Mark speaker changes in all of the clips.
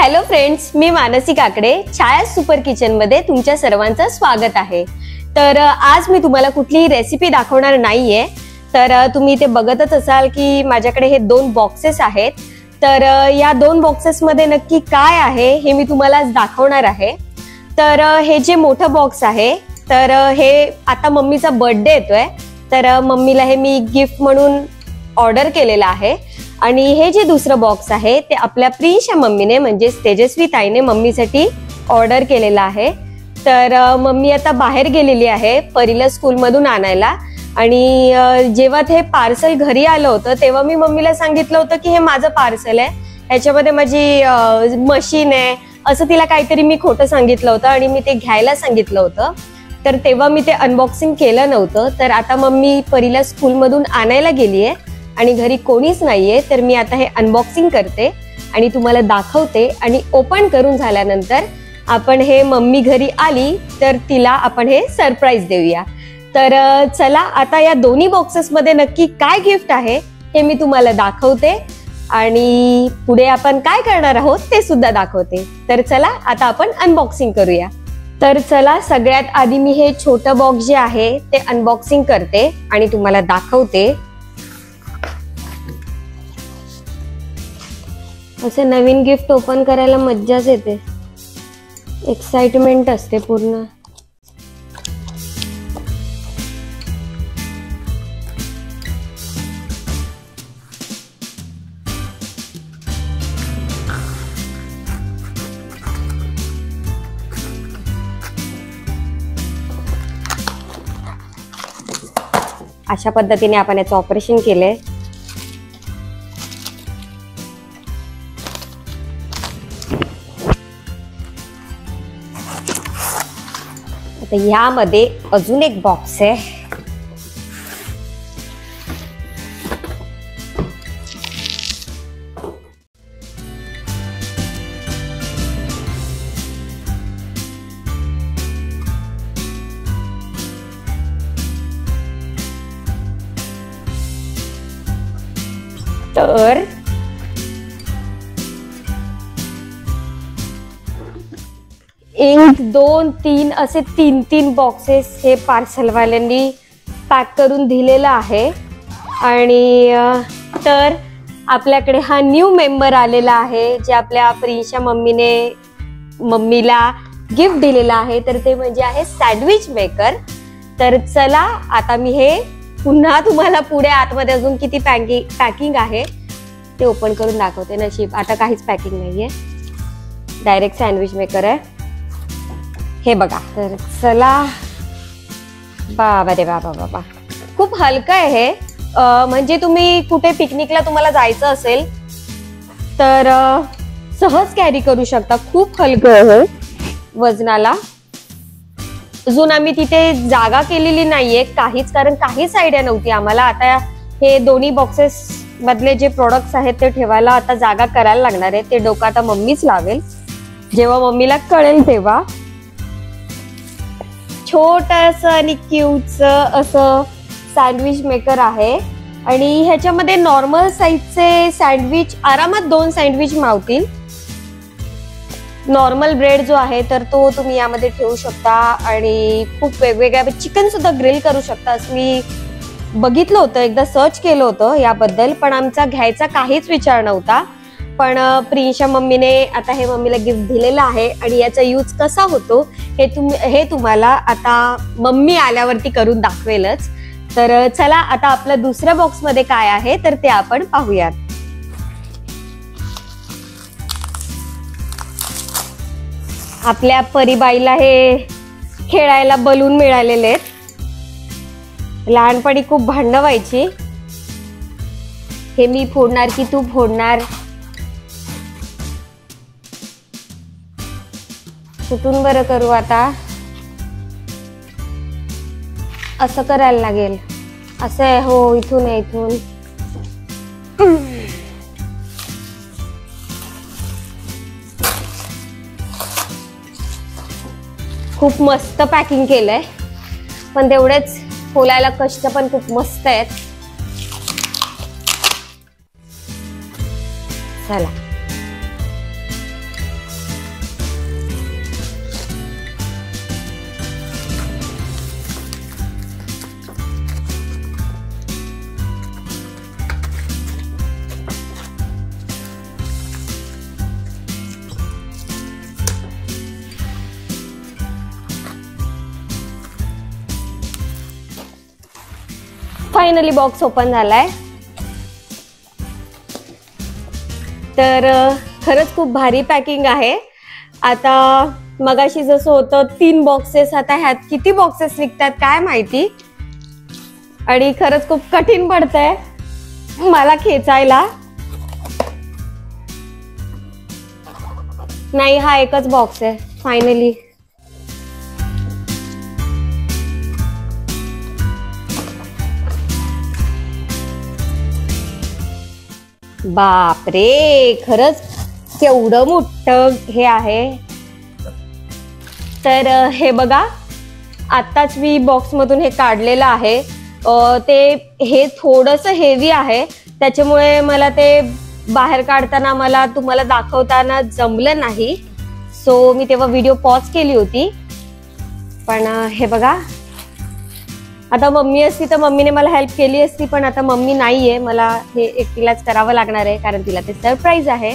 Speaker 1: Hello friends, मी मानसी काकडे छाया super kitchen मध्ये तुमच्या सर्वांचं स्वागत आहे। तर आज मी तुम्हाला कुठलीही रेसिपी दाखवणार नाहीये। तर तुम्ही ते बघतच असाल की माझ्याकडे हे दोन बॉक्सेस आहेत। तर या दोन बॉक्सेस मध्ये नक्की काय आहे हे मी तुम्हाला आज दाखवणार आहे। तर हे जे मोठं बॉक्स आहे तर हे आता मम्मीचा बर्थडे येतोय, तर मम्मीला हे मी गिफ्ट म्हणून ऑर्डर केलेलं आहे। आणि हे जे दुसरं बॉक्स आहे ते आपल्या प्रिन्सच्या मम्मीने म्हणजे तेजस्वी ताईने मम्मीसाठी ऑर्डर केलेलं आहे। तर मम्मी आता बाहेर गेलेली आहे परीला स्कूल मधून आणायला। आणि जेव्हा ते पार्सल घरी आलं होतं तेव्हा मी मम्मीला सांगितलं होतं की हे माझं पार्सल आहे, ह्याच्यामध्ये माझी मशीन आहे, असं तिला काहीतरी मी खोटं सांगितलं होतं आणि मी ते घ्यायला सांगितलं होतं। तर तेव्हा मी ते अनबॉक्सिंग केलं नव्हतं। तर आता मम्मी परीला स्कूल मधून आणायला गेली आहे आणि घरी कोणीच नाहीये, तर मी आता हे अनबॉक्सिंग करते आणि तुम्हाला दाखवते। आणि ओपन करून झाल्यानंतर आपण हे मम्मी घरी आली तर तिला आपण हे सरप्राईज देऊया। तर चला आता या दोन्ही बॉक्सेस मध्ये नक्की काय गिफ्ट आहे हे मी तुम्हाला दाखवते आणि पुढे आपण काय करणार आहोत ते सुद्धा दाखवते। तर चला आता आपण अनबॉक्सिंग करूया। तर चला सगळ्यात आधी मी हे छोटं बॉक्स जे आहे ते अनबॉक्सिंग करते आणि तुम्हाला दाखवते। असे नवीन गिफ्ट ओपन करायला मज्जाच येते, एक्साइटमेंट असते पूर्ण। अशा पद्धतीने आपण याचं ऑपरेशन केलंय। आता यामध्ये अजून एक बॉक्स आहे। तर एक दोन तीन असे तीन बॉक्सेस हे पार्सलवाल्यांनी पॅक करून दिलेलं आहे। आणि तर आपल्याकडे हा न्यू मेंबर आलेला आहे जे आपल्या प्रिन्सच्या मम्मीने मम्मीला गिफ्ट दिलेला आहे, तर ते म्हणजे आहे सँडविच मेकर। तर चला आता मी हे पुन्हा तुम्हाला पुढे आतमध्ये अजून किती पॅकिंग आहे ते ओपन करून दाखवते। नशीब आता काहीच पॅकिंग नाहीये, डायरेक्ट सँडविच मेकर आहे हे बघा। तर चला, बाबा रे बाबा बाबा, खूप हलकं आहे हे। म्हणजे तुम्ही कुठे पिकनिकला तुम्हाला जायचं असेल तर सहज कॅरी करू शकता, खूप हलकं आहे वजनाला। अजून आम्ही तिथे जागा केलेली नाहीये काहीच, कारण काहीच आयडिया नव्हती आम्हाला। आता हे दोन्ही बॉक्सेस मधले जे प्रोडक्ट्स आहेत ते ठेवायला आता जागा करायला लागणार आहे, ते डोकं आता मम्मीच लावेल जेव्हा मम्मीला कळेल तेव्हा। छोटस आणि क्यूटच असं सँडविच मेकर आहे आणि ह्याच्यामध्ये नॉर्मल साईजचे सँडविच आरामात 2 सँडविच मावतील। नॉर्मल ब्रेड जो आहे तर तो तुम्ही यामध्ये ठेवू शकता आणि खूप वेगवेगळ्या चिकन सुद्धा ग्रिल करू शकता असं मी बघितलं होतं, एकदा सर्च केलं होतं याबद्दल, पण आमचा घ्यायचा काहीच विचार नव्हता। पण प्रिन्सच्या मम्मीने आता हे मम्मीला गिफ्ट दिलेलं आहे आणि याचा यूज कसा होतो हे तुम्हाला आता मम्मी आल्यावरती करून दाखवेलच। तर चला आता आपल्या दुसऱ्या बॉक्स मध्ये काय आहे तर ते आपण पाहूयात। आपल्या परीबाईला हे खेळायला बलून मिळालेले आहेत। लहानपणी खूप भांडणं व्हायची, हे मी फोडणार की तू फोडणार, कुठून बरं करू आता, असं करायला लागेल, असं आहे हो, इथून आहे इथून। खूप मस्त पॅकिंग केलंय, पण तेवढेच खोलायला कष्ट पण खूप मस्त आहेत। चला फायनली बॉक्स ओपन झालाय. तर खरंच खूप भारी पॅकिंग आहे. आता मगाशी जसं होतं 3 बॉक्सेस, आता ह्यात किती बॉक्सेस निघतात काय माहिती. आणि खरंच खूप कठीण पडतंय मला खेचायला. नाही, हा एकच बॉक्स आहे फायनली. बापरे, खरंच केवढं मोठं हे आहे. तर हे बघा, आत्ताच मी बॉक्स मधून हे काढलेलं आहे. ते हे थोडंसं हेवी आहे, त्याच्यामुळे मला ते बाहेर काढताना मला तुम्हाला दाखवताना जमलं नाही. सो मी तेव्हा व्हिडिओ पॉज केली होती. पण हे बघा, आता मम्मी असती तर मम्मीने मला हेल्प केली असती, पण आता मम्मी नाहीये, मला हे एकटीलाच करावं लागणार आहे कारण तिला ते सरप्राईज आहे.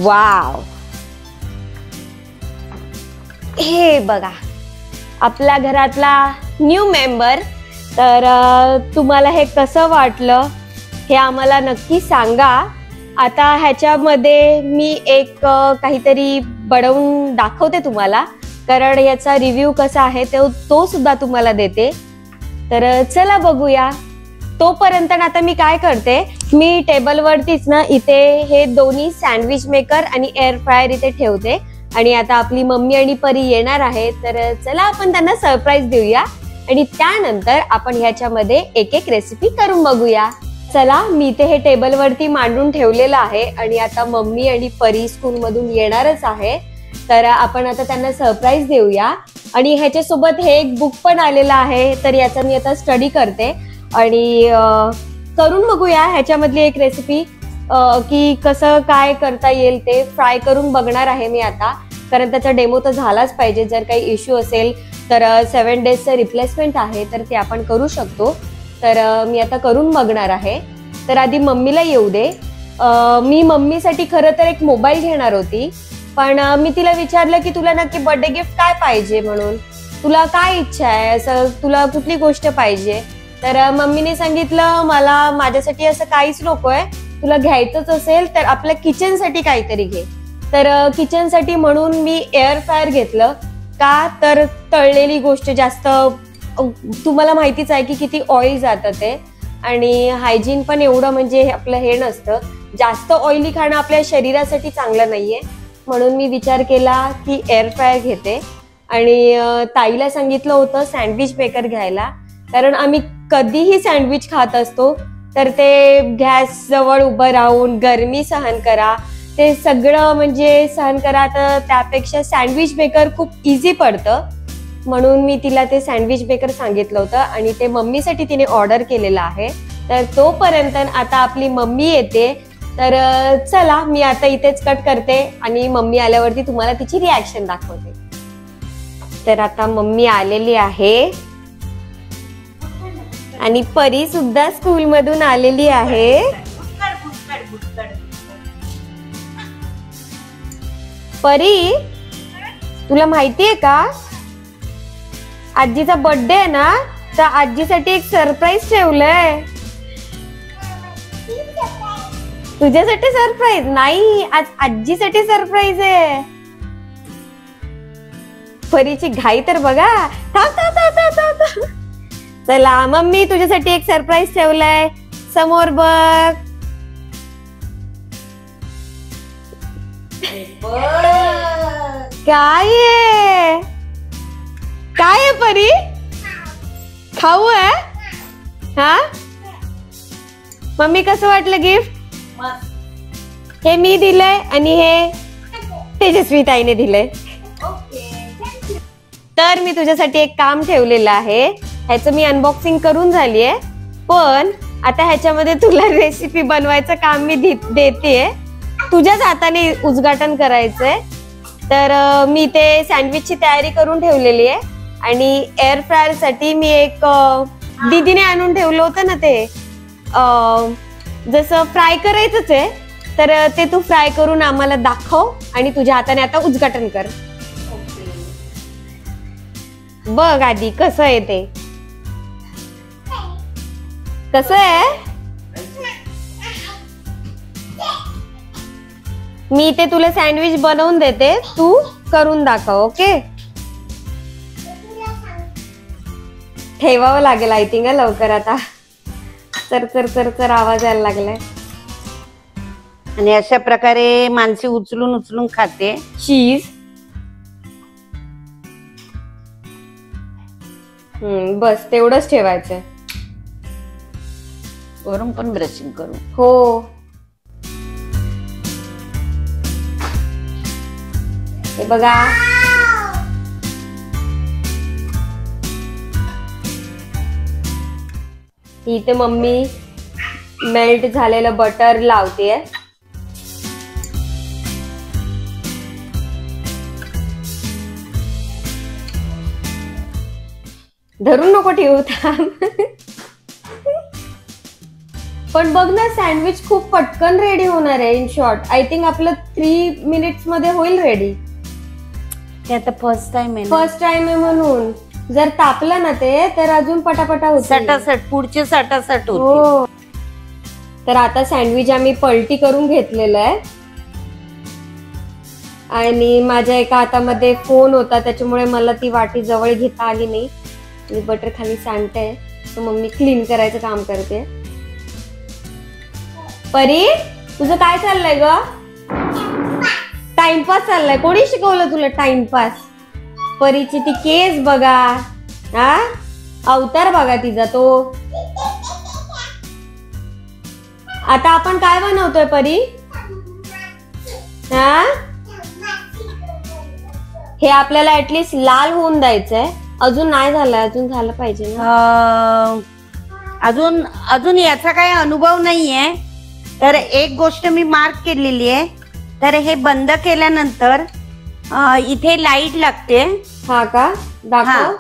Speaker 1: वाव, हे बघा आपल्या घरातला न्यू मेंबर. तर तुम्हाला हे कसं वाटलं हे आम्हाला नक्की सांगा. आता ह्याच्यामध्ये मी एक काहीतरी बनवून दाखवते तुम्हाला, कारण याचा रिव्ह्यू कसा आहे तो सुद्धा तुम्हाला देते. तर चला बघूया. तोपर्यंत आता मी काय करते, मी टेबलवरतीच ना इथे हे दोन्ही सँडविच मेकर आणि एअर फ्रायर इथे ठेवते. आणि आता आपली मम्मी आणि परी येणार आहे, तर चला आपण त्यांना सरप्राईज देऊया आणि त्यानंतर आपण ह्याच्यामध्ये एक एक रेसिपी करून बघूया. चला, मी इथे हे टेबलवरती मांडून ठेवलेलं आहे आणि आता मम्मी आणि परी स्कूल मधून येणारच आहे. तर आपण आता त्यांना सरप्राईज देऊया. आणि ह्याच्यासोबत हे एक बुक पण आलेलं आहे, तर याचा मी आता स्टडी करते आणि करून बघूया ह्याच्यामधली एक रेसिपी की कसं काय करता येईल. ते फ्राय करून बघणार आहे मी आता, कारण त्याचा डेमो तर झालाच पाहिजे. जर काही इश्यू असेल तर 7 डेजचं रिप्लेसमेंट आहे, तर ते आपण करू शकतो. तर मी आता करून बघणार आहे. तर आधी मम्मीला येऊ दे. मी मम्मीसाठी खरं तर एक मोबाईल घेणार होती, पण मी तिला विचारलं की तुला नक्की बर्थडे गिफ्ट काय पाहिजे म्हणून, तुला काय इच्छा आहे, असं तुला कुठली गोष्ट पाहिजे. तर मम्मीने सांगितलं मला माझ्यासाठी असं काहीच नकोय, तुला घ्यायचंच असेल तर आपल्या किचनसाठी काहीतरी घे. तर किचनसाठी म्हणून मी एअर फ्रायर घेतलं. का तर तळलेली गोष्ट जास्त, तुम्हाला माहितीच आहे की किती ऑइल जातं ते, आणि हायजीन पण एवढं म्हणजे आपलं हे नसतं. जास्त ऑइली खाणं आपल्या शरीरासाठी चांगलं नाहीये, म्हणून मी विचार केला की एअर फ्रायर घेते. आणि ताईला सांगितलं होतं सँडविच मेकर घ्यायला, कारण आम्ही कधीही सँडविच खात असतो तर ते गॅस जवळ उभं राहून गरमी सहन करा, ते सगळं म्हणजे सहन करा. तर त्यापेक्षा सँडविच मेकर खूप इझी पडतं, म्हणून मी तिला ते सँडविच मेकर सांगितलं होतं आणि ते मम्मीसाठी तिने ऑर्डर केलेलं आहे. तर तोपर्यंत आता आपली मम्मी येते. तर चला, मी आता इथेच कट करते आणि मम्मी आल्यावरती तुम्हाला तिची रिॲक्शन दाखवते. तर आता मम्मी आलेली आहे आणि परी सुद्धा स्कूल मधून आलेली आहे. परी, तुला माहितीये का आजीचा बर्थडे आहे ना, तर आजीसाठी एक सरप्राईज ठेवलंय. तुझ्यासाठी सरप्राईज नाही, आज आजीसाठी सरप्राईज आहे. परीची घाई तर बघा. चला मम्मी, तुझ्यासाठी एक सरप्राईज ठेवलाय, समोर बघ. काय आहे, काय आहे परी? खाऊ आहे? हा मम्मी, कसं वाटलं गिफ्ट? हे मी दिलंय आणि हे तेजस्वी ताईने दिलंय. तर मी तुझ्यासाठी एक काम ठेवलेलं आहे, ह्याचं मी अनबॉक्सिंग करून झालीये, पण आता ह्याच्यामध्ये तुला रेसिपी बनवायचं काम मी देतेय. तुझ्याच हाताने उद्घाटन करायचंय. तर मी ते सँडविचची तयारी करून ठेवलेली आहे आणि एअर फ्रायर साठी मी एक दीदीने आणून ठेवलं होतं ना, ते जसं फ्राय करायचंच आहे, तर ते तू फ्राय करून आम्हाला दाखव आणि तुझ्या हाताने आता उद्घाटन कर. बघ आधी कसं आहे ते. कसं आहे? मी इथे तुला सँडविच बनवून देते, तू करून दाखव. ओके, ठेवावं लागेल आय थिंक लवकर. आता चर चर चर चर आवाज यायला लागलाय.
Speaker 2: आणि अशा प्रकारे माणसे उचलून उचलून खाते
Speaker 1: चीज. बस तेवढंच ठेवायचंय.
Speaker 2: वरून पण ब्रशिंग करू.
Speaker 1: हो, हे बघा. इथे मम्मी मेल्ट झालेलं बटर लावतेय. धरून नको ठेवू. पण बघ ना, सँडविच खूप पटकन रेडी होणार आहे. इन शॉर्ट आय थिंक आपलं 3 मिनिट्स मध्ये होईल रेडी.
Speaker 2: ते आता फर्स्ट टाइम
Speaker 1: आहे म्हणून जर तापलं ना ते तर अजून पटापटा होत.
Speaker 2: सटासट पुढचे सटासट होते.
Speaker 1: हो. तर आता सँडविच आम्ही पलटी करून घेतलेलं आहे. आणि माझ्या एका हातामध्ये फोन होता, त्याच्यामुळे मला ती वाटी जवळ घेता आली नाही. मी बटर खाली सांडते, तर मम्मी क्लीन करायचं काम करते. परी, तुझं काय चाललंय ग? टाइमपास चाललाय. कोणी शिकवलं तुला टाइमपास? परीची ती केस बघा, हा अवतार बघा तिचा तो. आता आपण काय बनवतोय परी? हा, हे आपल्याला ऍटलीस्ट लाल होऊन द्यायचंय. अजून नाही झालंय, अजून झालं पाहिजे ना.
Speaker 2: अजून अजून याचा काही अनुभव नाहीये. तर एक गोष्ट मी मार्क केलेली आहे. तर हे बंद केल्यानंतर इथे लाईट लागते.
Speaker 1: हा का? दाखव.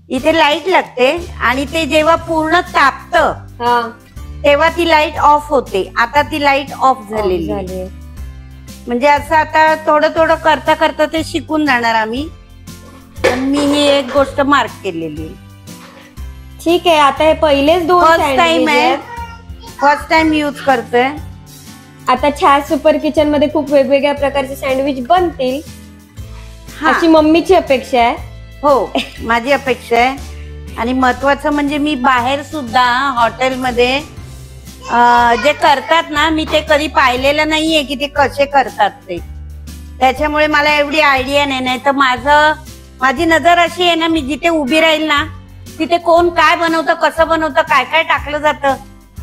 Speaker 2: इथे लाईट लागते आणि ते जेव्हा पूर्ण तापतं तेव्हा ती लाईट ऑफ होते. आता ती लाईट ऑफ झालेली आहे. म्हणजे असं आता थोडं थोडं करता करता ते शिकून जाणार आम्ही. पण मी ही एक गोष्ट मार्क केलेली.
Speaker 1: ठीक आहे. आता हे पहिलेच 2
Speaker 2: फर्स्ट टाइम आहे, फर्स्ट टाइम यूज करतोय.
Speaker 1: आता छाया सुपर किचन मध्ये खूप वेगवेगळ्या प्रकारचे सँडविच बनतील अशी मम्मीची अपेक्षा आहे.
Speaker 2: हो, माझी अपेक्षा आहे. आणि महत्वाचं म्हणजे मी बाहेर सुद्धा हॉटेलमध्ये जे करतात ना, मी ते कधी पाहिलेलं नाहीये की ते कसे करतात ते. त्याच्यामुळे मला एवढी आयडिया नाही. तर माझी नजर अशी आहे ना, मी जिथे उभी राहील ना तिथे कोण काय बनवतं, कसं बनवतं, काय काय टाकलं जातं,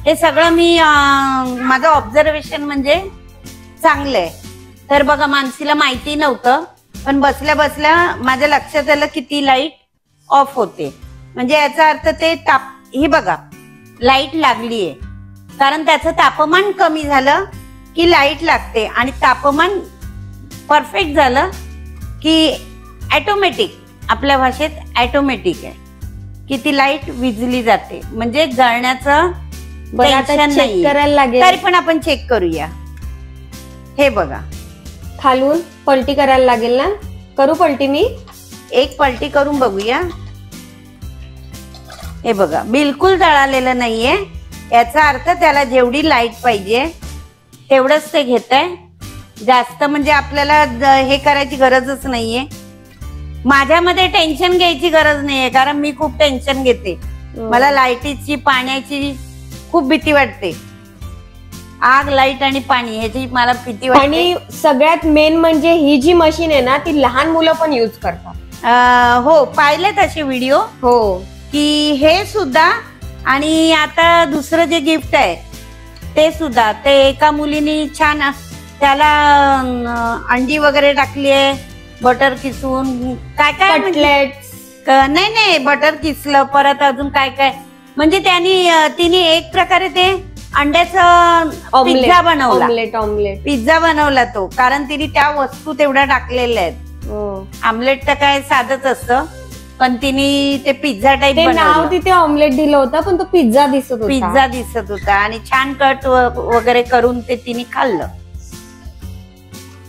Speaker 2: हे सगळं मी माझं ऑब्झर्वेशन म्हणजे चांगलं आहे. तर बघा, मानसीला माहिती नव्हतं, पण बसल्या बसल्या माझ्या लक्षात आलं की ती लाईट ऑफ होते. म्हणजे याचा अर्थ ते ही बघा लाईट लागलीये. कारण त्याचं तापमान कमी झालं की लाईट लागते, आणि तापमान परफेक्ट झालं की ऑटोमॅटिक, आपल्या भाषेत ऑटोमॅटिक आहे की ती लाईट विजली जाते. म्हणजे जळण्याचं टेन्शन नाही.
Speaker 1: करायला लागेल.
Speaker 2: तरी पण आपण चेक करूया. हे बघा,
Speaker 1: खालून पलटी करायला लागेल ना. करू पलटी? मी
Speaker 2: एक पलटी करून बघूया. हे बघा, बिलकुल जळालेलं नाहीये. याचा अर्थ त्याला जेवढी लाईट पाहिजे तेवढंच ते घेतंय. जास्त म्हणजे आपल्याला हे करायची गरजच नाहीये. माझ्यामध्ये टेन्शन घ्यायची गरज नाहीये, कारण मी खूप टेन्शन घेते. मला लाईटीची, पाण्याची खूप भीती वाटते. आग, लाईट आणि पाणी ह्याची मला भीती वाटते.
Speaker 1: आणि सगळ्यात मेन म्हणजे ही जी मशीन आहे ना, ती लहान मुलं पण यूज करतात.
Speaker 2: हो, पाहिले तसे व्हिडिओ.
Speaker 1: हो,
Speaker 2: की हे सुद्धा. आणि आता दुसरं जे गिफ्ट आहे ते सुद्धा, ते एका मुलीने छान त्याला अंडी वगैरे टाकली आहे, बटर किसून, काय काय
Speaker 1: कटलेट्स.
Speaker 2: नाही, बटर किसलं, परत अजून काय काय. म्हणजे तिने एक प्रकारे ते अंड्याचं पिझ्झा बनवला.
Speaker 1: ऑमलेट
Speaker 2: पिझ्झा बनवला तो, कारण तिने त्या वस्तू तेवढ्या टाकलेल्या आहेत. आमलेट तर काय साधच असतं, पण तिने ते पिझ्झा टाईप
Speaker 1: नाव तिथे ऑमलेट दिलं होतं, पण तो पिझ्झा दिसत होता.
Speaker 2: आणि छान कट वगैरे करून ते तिने खाल्लं.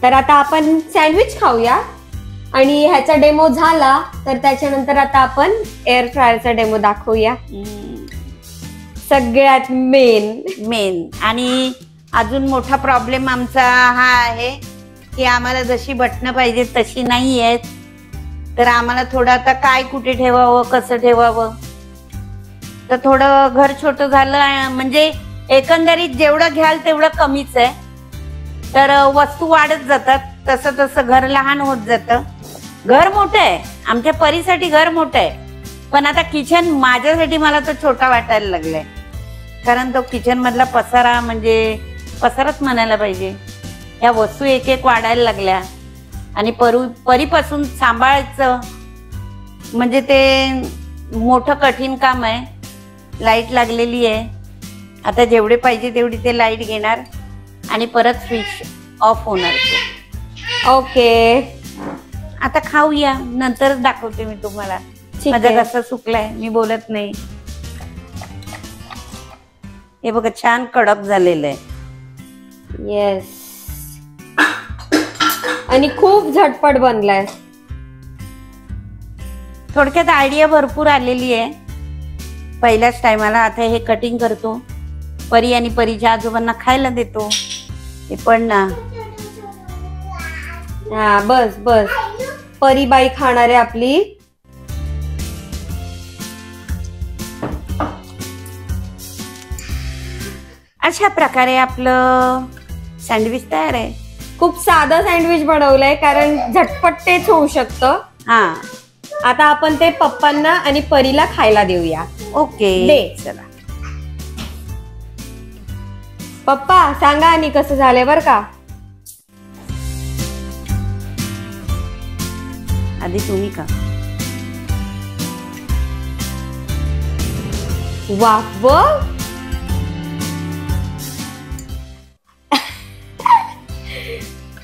Speaker 1: तर आता आपण सँडविच खाऊया. आणि ह्याचा डेमो झाला तर त्याच्यानंतर आता आपण एअर फ्रायरचा डेमो दाखवूया. सगळ्यात मेन.
Speaker 2: आणि अजून मोठा प्रॉब्लेम आमचा हा आहे की आम्हाला जशी बटणं पाहिजे तशी नाही आहेत. तर आम्हाला थोडं आता काय कुठे ठेवावं, कसं ठेवावं, तर थोडं घर छोटं झालं. म्हणजे एकंदरीत जेवढं घ्याल तेवढं कमीच आहे. तर वस्तू वाढत जातात, तसं तसं घर लहान होत जातं. घर मोठं आहे, आमच्या परीसाठी घर मोठं आहे, पण आता किचन माझ्यासाठी मला तो छोटा वाटायला लागलाय. कारण तो किचन मधला पसारा म्हणजे पसाराच म्हणायला पाहिजे. ह्या वस्तू एक एक वाढायला लागल्या आणि परीपासून सांभाळायचं म्हणजे ते मोठं कठीण काम आहे. लाईट लागलेली आहे, आता जेवढे पाहिजे तेवढी ते लाईट घेणार आणि परत स्विच ऑफ होणार.
Speaker 1: ओके,
Speaker 2: आता खाऊया, नंतर दाखवते मी तुम्हाला. माझा घसा सुकलाय, मी बोलत नाही. हे बघा छान कडक झालेलं आहे.
Speaker 1: येस, आणि खूप झटपट बनलाय.
Speaker 2: थोडक्यात आयडिया भरपूर आलेली आहे पहिल्याच टायमाला. आता हे कटिंग करतो, परी आणि परीच्या आजोबांना खायला देतो. हे पण ना,
Speaker 1: हा बस बस, परीबाई खाणार आहे आपली.
Speaker 2: अशा प्रकारे आपलं सँडविच तयार आहे.
Speaker 1: खूप साधं सँडविच बनवलंय कारण झटपट तेच होऊ शकतं.
Speaker 2: हा,
Speaker 1: आता आपण ते पप्पांना आणि परीला खायला देऊया.
Speaker 2: ओके
Speaker 1: दे.
Speaker 2: चला.
Speaker 1: पप्पा सांगा आणि कसं झालंय बर का.
Speaker 2: आधी तुम्ही का.
Speaker 1: वा,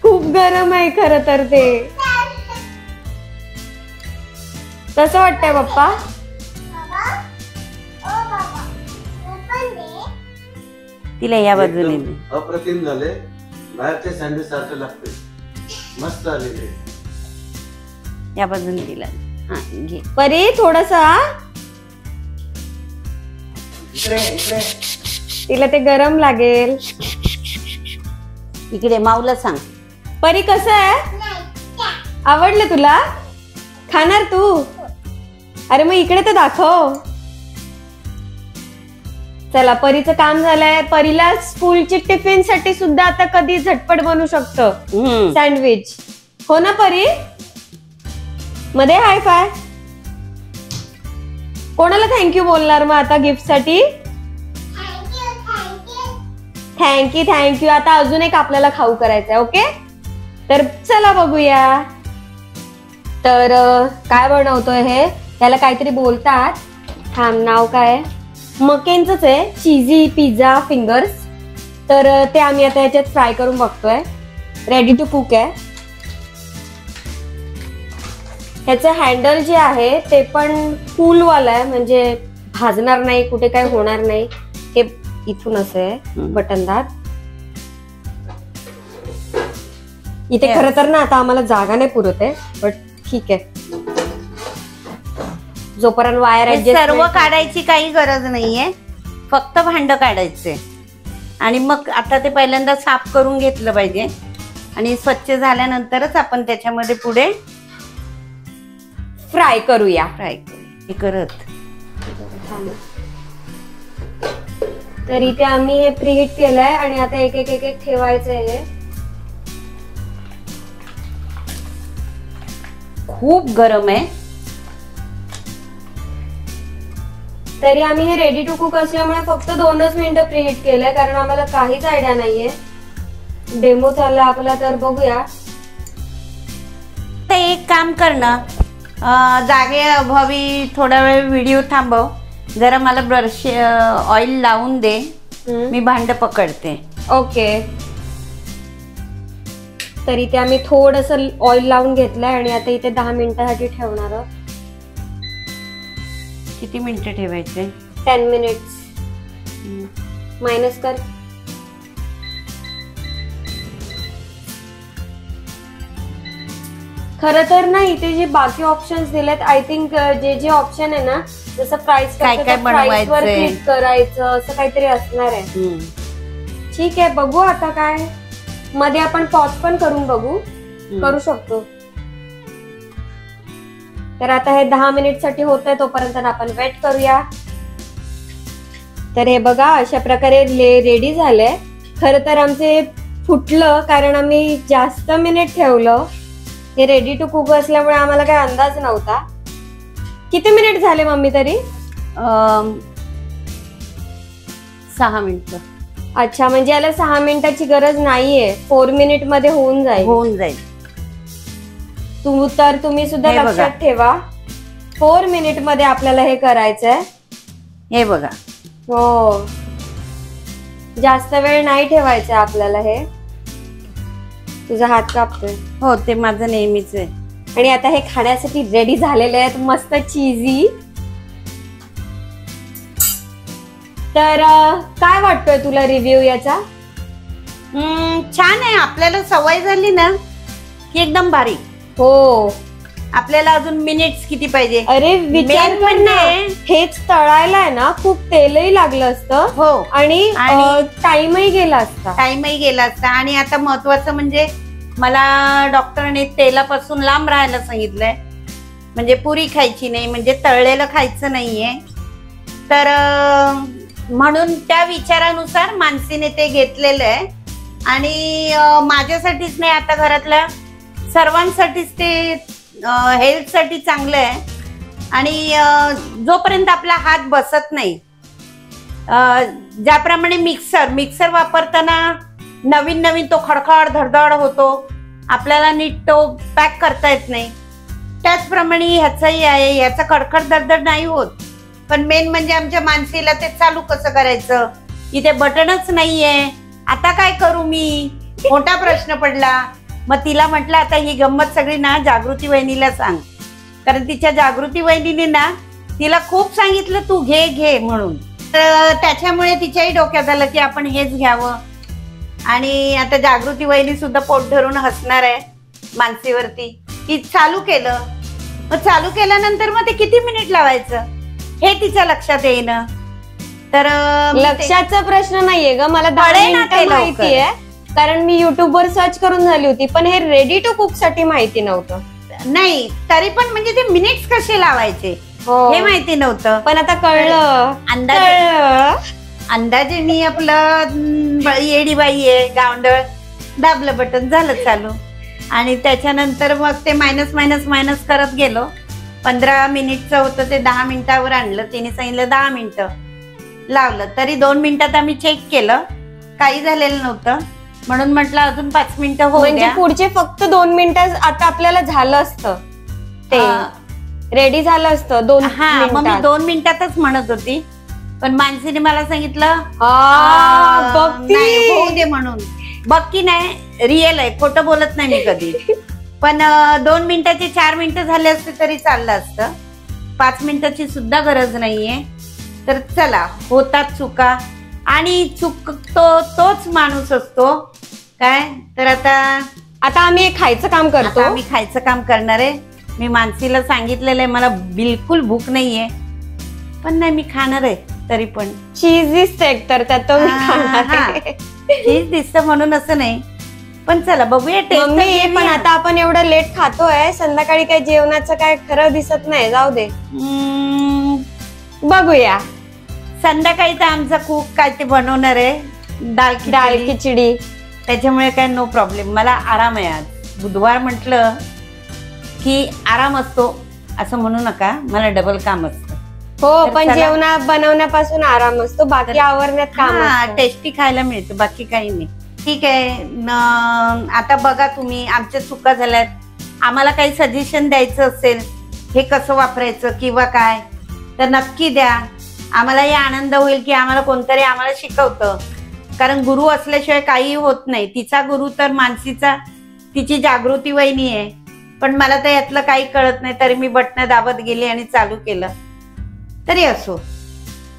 Speaker 1: खूप गरम आहे खरं तर ते. कसं वाटतंय पप्पा.
Speaker 2: तिला या बाजूने दे.
Speaker 3: अप्रतिम झाले, बाहेरचे सँडविच सारखे लागते, मस्त आलेले.
Speaker 2: या बाजूने तिला. हा घे.
Speaker 1: परी थोडस. तिला ते गरम लागेल.
Speaker 2: इकडे माऊला सांग.
Speaker 1: परी कसं आहे, आवडलं तुला, खाणार तू. अरे मग इकडे तर दाखव. चला, परीचं काम झालंय. परीला स्कूलची टिफिन साठी सुद्धा आता कधी झटपट बनवू शकतं सँडविच. हो ना परी. मध्ये हाय फाय. कोणाला थँक्यू बोलणार मग आता गिफ्ट साठी. थँक्यू. आता अजून एक आपल्याला खाऊ करायचंय. ओके, तर चला बघूया. तर काय बनवतोय हे, त्याला काहीतरी बोलतात. थांब, नाव काय. मकेनच आहे, चीजी पिझ्झा फिंगर्स. तर ते आम्ही आता याच्यात फ्राय करून बघतोय. रेडी टू कुक आहे. ह्याचं हँडल जे आहे ते पण कूल वाला आहे, म्हणजे भाजणार नाही, कुठे काय होणार नाही. हे इथून असं आहे बटनदार. इथे खरं तर ना आता आम्हाला जागा नाही पुरत आहे, बट ठीक आहे. जोपर्यंत वायर ऍडजस्ट.
Speaker 2: सर्व काढायची काही गरज नाहीये, फक्त भांड काढायचे. आणि मग आता ते पहिल्यांदा साफ करून घेतलं पाहिजे आणि स्वच्छ झाल्यानंतरच आपण त्याच्यामध्ये पुढे
Speaker 1: फ्राय करूया.
Speaker 2: हे करत.
Speaker 1: तर इथे आम्ही हे प्रीहीट केलंय आणि आता एक एक एक एक ठेवायचंय. हे
Speaker 2: खूप गरम आहे,
Speaker 1: तरी आम्ही हे रेडी टू कुक असल्यामुळे फक्त 2च मिनिटं प्रीहीट केलंय, कारण आम्हाला काहीच आयडिया नाहीये. डेमो चालला आपला, तर बघूया.
Speaker 2: तर एक काम करणं, जागे अभावी थोडा वेळ व्हिडिओ थांबव, जरा मला ब्रश ऑइल लावून दे, मी भांड पकडते.
Speaker 1: ओके. तर इथे आम्ही थोडस ऑइल लावून घेतलंय आणि आता इथे 10 मिनिटांसाठी ठेवणार आहोत.
Speaker 2: किती मिनिटं ठेवायचे.
Speaker 1: 10 मिनिट्स. मायनस कर. खरं तर नाही, ते जे बाकी ऑप्शन्स दिलेत आय थिंक जे ऑप्शन आहे ना, जसं प्राइस
Speaker 2: काय काय बनवायचंय.
Speaker 1: क्लिक करायचं असं काहीतरी असणार आहे. ठीक आहे, बघू आता काय. मध्ये आपण पॉज पण करून बघू, करू शकतो. तर आता हे 10 मिनिट साठी होत आहे, तोपर्यंत आपण वेट करूया. तर हे बघा अशा प्रकारे रेडी झालंय. खरं तर आमचे फुटलं कारण आम्ही जास्त मिनिट ठेवलं. हे रेडी टू कुक असल्यामुळे आम्हाला काही अंदाज नव्हता. किती मिनिट झाले मम्मी तरी?
Speaker 2: 6 मिनिटं.
Speaker 1: अच्छा, म्हणजे याला 6 मिनिटाची गरज नाहीये, 4 मिनिट मध्ये होऊन जाईल. तुम्ही सुद्धा
Speaker 2: हे बघा.
Speaker 1: लक्षात ठेवा, 4 मिनिट मध्ये आपल्याला हे करायचंय.
Speaker 2: हे बघा.
Speaker 1: हो, जास्त वेळ नाही ठेवायचं आपल्याला हे. तुझा हात कापतोय.
Speaker 2: हो, ते माझं नेहमीच आहे.
Speaker 1: आणि आता हे खाण्यासाठी रेडी झालेले आहेत, मस्त चीजी. तर काय वाटतोय तुला रिव्ह्यू याचा?
Speaker 2: छान आहे. आपल्याला सवय झाली ना की एकदम भारी.
Speaker 1: हो,
Speaker 2: आपल्याला अजून मिनिट्स किती पाहिजे?
Speaker 1: अरे विचार कर ना, हेच तळायला आहे ना खूप तेलही लागलं असतं.
Speaker 2: हो,
Speaker 1: आणि टाइमही गेला असता.
Speaker 2: आणि आता महत्वाचं म्हणजे मला डॉक्टरने तेलापासून लांब राहायला सांगितलंय. म्हणजे पुरी खायची नाही, म्हणजे तळलेलं खायचं नाहीये. तर म्हणून त्या विचारानुसार मानसीने ते घेतलेलं आहे. आणि माझ्यासाठीच नाही, आता घरातल्या सर्वांसाठीच ते हेल्थसाठी चांगलं आहे. आणि जोपर्यंत आपला हात बसत नाही, ज्याप्रमाणे मिक्सर वापरताना नवीन तो खडखड धडधड होतो, आपल्याला नीट तो पॅक करता येत नाही, त्याचप्रमाणे ह्याचाही आहे. ह्याचा खडखड धडधड नाही होत. पण मेन म्हणजे आमच्या मानसीला ते चालू कसं करायचं, इथे बटनच नाहीये. आता काय करू मी, मोठा प्रश्न पडला. मग तिला म्हटलं आता ही गंमत सगळी ना जागृती वहिनीला सांग, कारण तिच्या जागृती वहिनीने ना तिला खूप सांगितलं तू घे म्हणून. तर त्याच्यामुळे तिच्याही डोक्यात आलं की आपण हेच घ्यावं. आणि आता जागृती वहिनी सुद्धा पोट धरून हसणार आहे मानसीवरती की चालू केलं. मग चालू केल्यानंतर मग ते किती मिनिट लावायचं हे तिच्या लक्षात येईना. तर
Speaker 1: लक्षाचा प्रश्न नाहीये ग, मला 10 मिनिटं माहितीये, कारण मी युट्यूब वर सर्च करून झाली होती. पण हे रेडी टू कुक साठी माहिती नव्हतं.
Speaker 2: नाही, तरी पण म्हणजे ते मिनिट्स कसे लावायचे हे माहिती नव्हतं.
Speaker 1: पण आता कळलं.
Speaker 2: अंदाजे मी आपलं येडी बाई आहे, गावंडळ, दाबलं बटन, झालं चालू. आणि त्याच्यानंतर मग ते मायनस करत गेलो. 15 मिनिटचं होतं ते 10 मिनिटावर आणलं. तिने सांगितलं 10 मिनिटं लावलं. तरी 2 मिनिटात आम्ही चेक केलं, काही झालेलं नव्हतं. म्हणून म्हटलं अजून 5 मिनिटं होऊ द्या.
Speaker 1: म्हणजे पुढचे फक्त 2 मिनिटं आता आपल्याला झालं असतं, ते रेडी झालं असतं 2
Speaker 2: मिनिटात. मग मी 2 मिनिटातच म्हणत होती, पण मानसीने मला सांगितलं होऊ दे म्हणून. बक्की नाही, रिअल आहे, खोटं बोलत नाही मी कधी. पण 2 मिनिटाचे 4 मिनिटं झाले असते तरी चाललं असतं. 5 मिनिटाची सुद्धा गरज नाहीये. तर चला, होतात चुका, आणि चुकतो तोच माणूस असतो काय. तर आता
Speaker 1: आम्ही खायचं काम करतो.
Speaker 2: आम्ही खायचं काम करणार आहे. मी मानसीला सांगितलेलं आहे मला बिलकुल भूक नाहीये, पण नाही मी खाणार आहे. तरी पण
Speaker 1: चीज दिसते तर त्यात मी खाणार आहे.
Speaker 2: चीज दिसतं म्हणून असं नाही, पण चला बघूया टेस्ट.
Speaker 1: पण आता आपण एवढं लेट खातोय, संध्याकाळी काय जेवणाचं काय खरं दिसत नाही. जाऊ दे, बघूया.
Speaker 2: संध्याकाळी तर आमचा कुक काय ते बनवणार आहे दाल खिचडी. त्याच्यामुळे काय नो प्रॉब्लेम, मला आराम आहे. आज बुधवार म्हटलं की आराम असतो असं म्हणू नका, मला डबल काम असतं.
Speaker 1: हो, पण जेवणा बनवण्यापासून आराम असतो, बाकी आवरण्यात काम.
Speaker 2: टेस्टी खायला मिळतं, बाकी काही नाही. ठीक आहे. आता बघा तुम्ही, आमच्या चुका झाल्यात. आम्हाला काही सजेशन द्यायचं असेल हे कसं वापरायचं किंवा काय, तर नक्की द्या. आम्हालाही आनंद होईल की आम्हाला कोणतरी आम्हाला शिकवतं. कारण गुरु असल्याशिवाय काही होत नाही. तिचा गुरु तर मानसीचा, तिची जागृती वहिनी आहे. पण मला तर यातलं काही कळत नाही, तरी मी बटणं दाबत गेली आणि चालू केलं. तरी असो,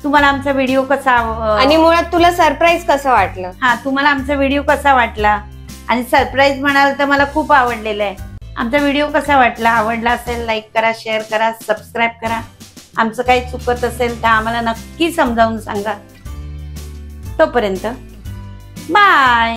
Speaker 2: तुम्हाला आमचा व्हिडिओ कसा,
Speaker 1: आणि मुळात तुला सरप्राईज कसं वाटलं?
Speaker 2: तुम्हाला आमचा व्हिडिओ कसा वाटला? आणि सरप्राईज म्हणाल तर मला खूप आवडलेलं आहे. आमचा व्हिडिओ कसा वाटला, आवडला असेल लाईक करा, शेअर करा, सबस्क्राईब करा. आमचं काही चुकत असेल तर आम्हाला नक्की समजावून सांगा. तोपर्यंत बाय.